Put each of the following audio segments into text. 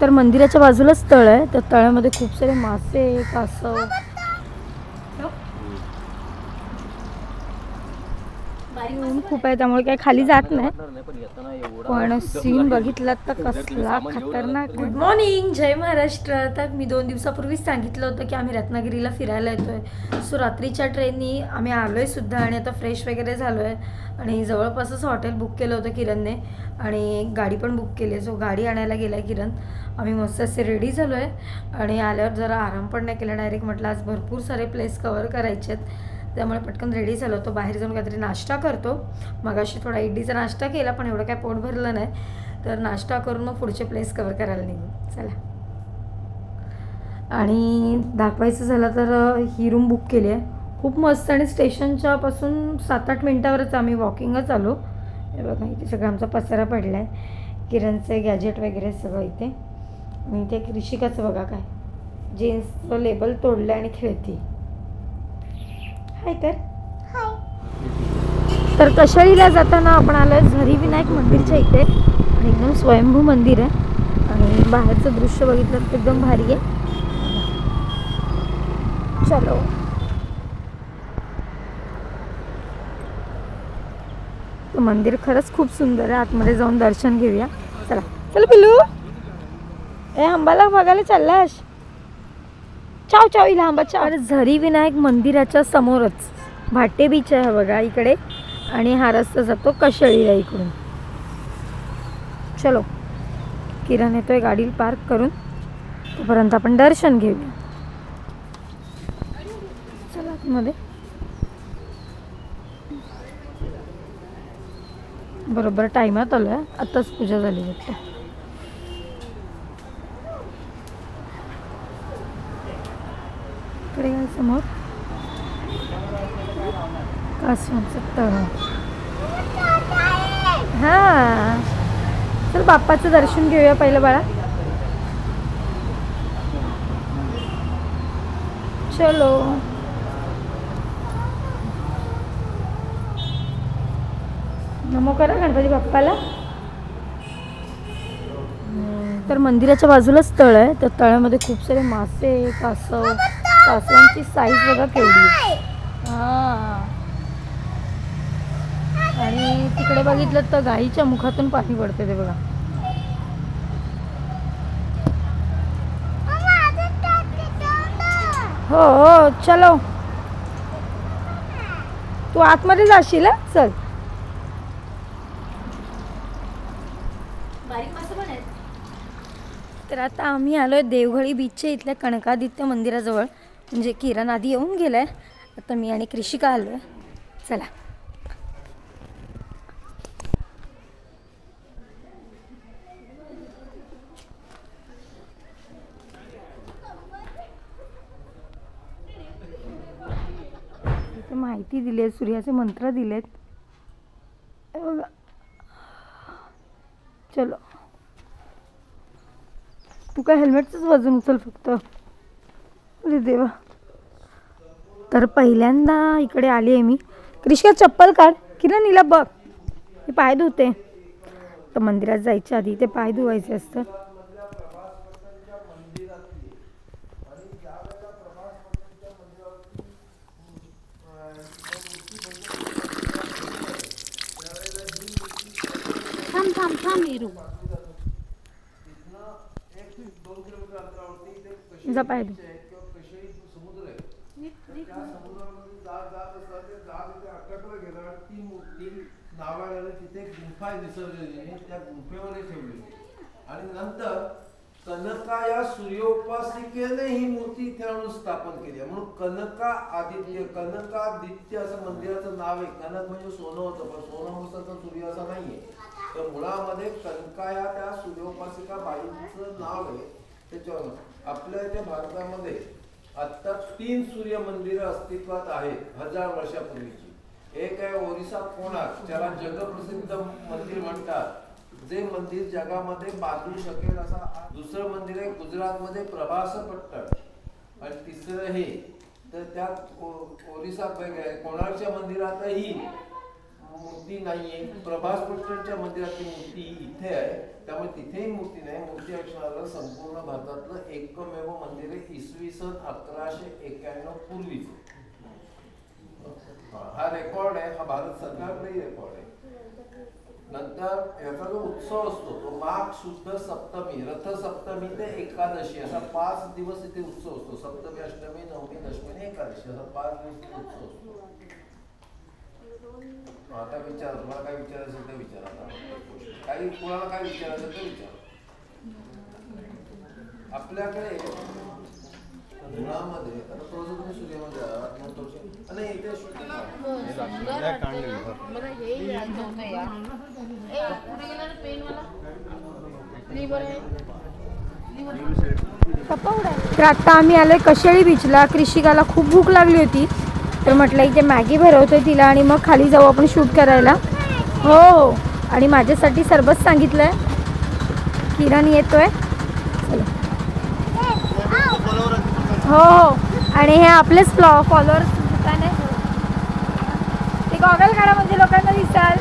तर मंदिराच्या बाजूलाच तळ आहे. त्या तळ्यामध्ये खूप सारे मासे, कासव, ऊन खूप आहे त्यामुळे काही खाली जात नाही. पण सीन बघितला तर कसला खतरनाक. गुड मॉर्निंग, जय महाराष्ट्र. तर मी 2 दिवसापूर्वीच सांगितलं होतं की आम्ही रत्नागिरीला फिरायला येतोय. सो रात्रीच्या ट्रेननी आम्ही आलोय सुद्धा आणि आता फ्रेश वगैरे झालोय आणि जवळपासच हॉटेल बुक केलं होतं किरणने आणि गाडी पण बुक केली. सो गाडी आणायला गेलाय किरण. आम्ही मस्त असे रेडी झालो आहे आणि आल्यावर जरा आराम पण नाही केला. डायरेक्ट म्हटलं आज भरपूर सारे प्लेस कवर करायचे आहेत त्यामुळे पटकन रेडी झालो होतो. बाहेर जाऊन काहीतरी नाश्ता करतो. मगाशी थोडा इडलीचा नाश्ता केला पण एवढं काय पोट भरलं नाही. तर नाश्ता करून मग पुढचे प्लेस कवर करायला निघू. चला. आणि दाखवायचं झालं तर ही रूम बुक केली आहे. खूप मस्त आणि स्टेशनच्या पासून 7-8 मिनटावरच आम्ही वॉकिंगच आलो. हे बघा इथे सगळं आमचा पसारा पडला आहे. किरणचे गॅजेट वगैरे सगळं इथे. आणि इथे एक ऋषिकाचं बघा काय जीन्सचं लेबल तोडलं आणि खेळती. हाय तर कशाळीला जाताना आपण आलोय झरी विनायक मंदिरच्या इथे आणि एकदम स्वयंभू मंदिर आहे आणि बाहेरचं दृश्य बघितलं तर एकदम भारी आहे. चलो. मंदिर खरंच खूप सुंदर आहे. आतमध्ये जाऊन दर्शन घेऊया. चला चल पिलू. ए आंबाला बघायला चाललास. चाव चाव इला आंबा चाव. झरी विनायक मंदिराच्या समोरच भाटे बीच आहे बघा इकडे आणि हा रस्ता जातो कशाळीला इकडून. चलो. किरण येतोय गाडी पार्क करून. तोपर्यंत आपण दर्शन घेऊया. चला आतमध्ये. बरोबर टायमात आलोय. आताच पूजा झाली वाटतं. इकडे काय समोर कासवांचं तळ. हां चल बाप्पाचं दर्शन घेऊया पहिलं बाळा. चलो. नमो करा गणपती बाप्पाला. तर मंदिराच्या बाजूलाच तळ आहे. त्या तळ्यामध्ये खूप सारे मासे, कासव, कासवांची साईज बघा केवढी आहे. हां आणि तिकडे बघितलं तर गाईच्या मुखातून पाणी पडते ते बघा. हो हो चलो. तू आतमध्ये जाशील. चल. तर आता आम्ही आलोय देवघळी बीचच्या इथल्या कनकादित्य मंदिराजवळ. म्हणजे किरण आधी येऊन गेलाय. आता मी आणि कृषिका आलोय. चला. इथे माहिती दिली आहे. सूर्याचे मंत्र दिलेत. चलो. तू काय हेल्मेटचंच वजन उचल फक्त. अरे देवा. तर पहिल्यांदा इकडे आली आहे मी. कृषिका चप्पल काढ. किरण हिला बघ. हे पाय धुते. तर मंदिरात जायच्या आधी ते पाय धुवायचे असतं. जा पाय धु. तिथे गुंफा निसर्गलेली त्या गुंफेमध्ये ठेवली आणि नंतर कनका या सूर्योपासिकेने ही मूर्ती इथे आणून स्थापन केली. म्हणून कनकादित्य असं मंदिराचं नाव आहे. कनक म्हणजे सोनं होतं पण सोनं नुसतं सूर्य असं नाहीये. तर मुळामध्ये कनका या त्या सूर्योपासिका बाईचं नाव आहे. त्याच्यावर आपल्या इथे भारतामध्ये आता 3 सूर्य मंदिरं अस्तित्वात आहेत 1000 वर्षापूर्वीची. एक आहे ओरिसा कोणार्क, त्याला जगप्रसिद्ध मंदिर म्हणतात. जे मंदिर जगामध्ये बांधू शकेल असा. दुसरं मंदिर आहे गुजरातमध्ये प्रभासपट्टण आणि तिसरं हे तर त्या ओरिसा कोणार्कच्या मंदिरातही मूर्ती नाहीये. प्रभास पट्टणच्या मंदिरातली मूर्ती ही इथे आहे, त्यामुळे तिथेही मूर्ती नाही. मूर्ती असणारं संपूर्ण भारतातलं एकमेव मंदिर आहे इसवी सन 1191 पूर्वीच. हा रेकॉर्ड आहे, हा भारत सरकारकडेही रेकॉर्ड आहे. नंतर याचा जो उत्सव असतो तो माघ शुद्ध सप्तमी, रथ सप्तमी ते एकादशी असा 5 दिवस इथे उत्सव असतो. सप्तमी, अष्टमी, नवमी, दशमी आणि एकादशी असा 5 दिवस उत्सव असतो. आता विचार, तुम्हाला काय विचारायचं ते विचारा. काही कोणाला काय विचारायचं ते विचारा. आपल्याकडे धुळामध्ये आता थोडंसं तुम्ही सूर्यामध्ये आणि इथे तर आता आम्ही आलोय कशेळी बीचला. कृषिकाला खूप भूक लागली होती तर म्हटलं इथे मॅगी भरवतोय तिला आणि मग खाली जाऊ आपण शूट करायला. हो, आणि माझ्यासाठी सरबत सांगितलंय. किरण येतोय. हो हो, आणि हे आपलेच फॉलोअर्स दुकान आहे. ते गॉगल काढा म्हणजे लोकांना दिसाल.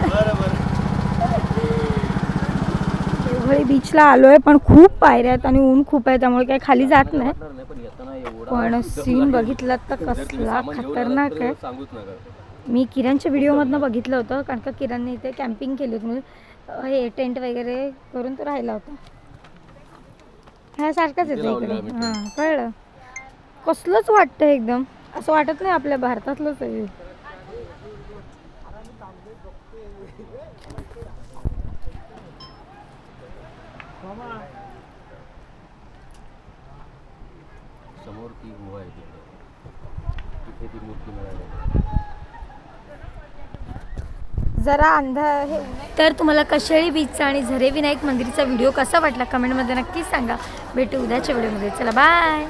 देवळी बीचला आलोय पण खूप पायऱ्या आहेत आणि ऊन खूप आहे त्यामुळे काही खाली जात नाही. पण सीन बघितला तर कसला खतरनाक आहे. मी किरणच्या व्हिडिओमधनं बघितलं होतं, कारण का किरणने इथे कॅम्पिंग केली होती, म्हणजे हे टेंट वगैरे करून तो राहिला होता. ह्या सारखंच येतं इकडे. हां, कळलं. कसलंच वाटतं एकदम, असं वाटत नाही आपल्या भारतातलंच आहे. समोर ती गुहा आहे तिथे ती मूर्ती मिळाली. जरा अंधार हे. तर तुम्हाला कशेळी बीचचा आणि झरे विनायक मंदिरचा व्हिडिओ कसा वाटला कमेंटमध्ये नक्की सांगा. भेटू उद्याच्या व्हिडिओमध्ये. चला बाय.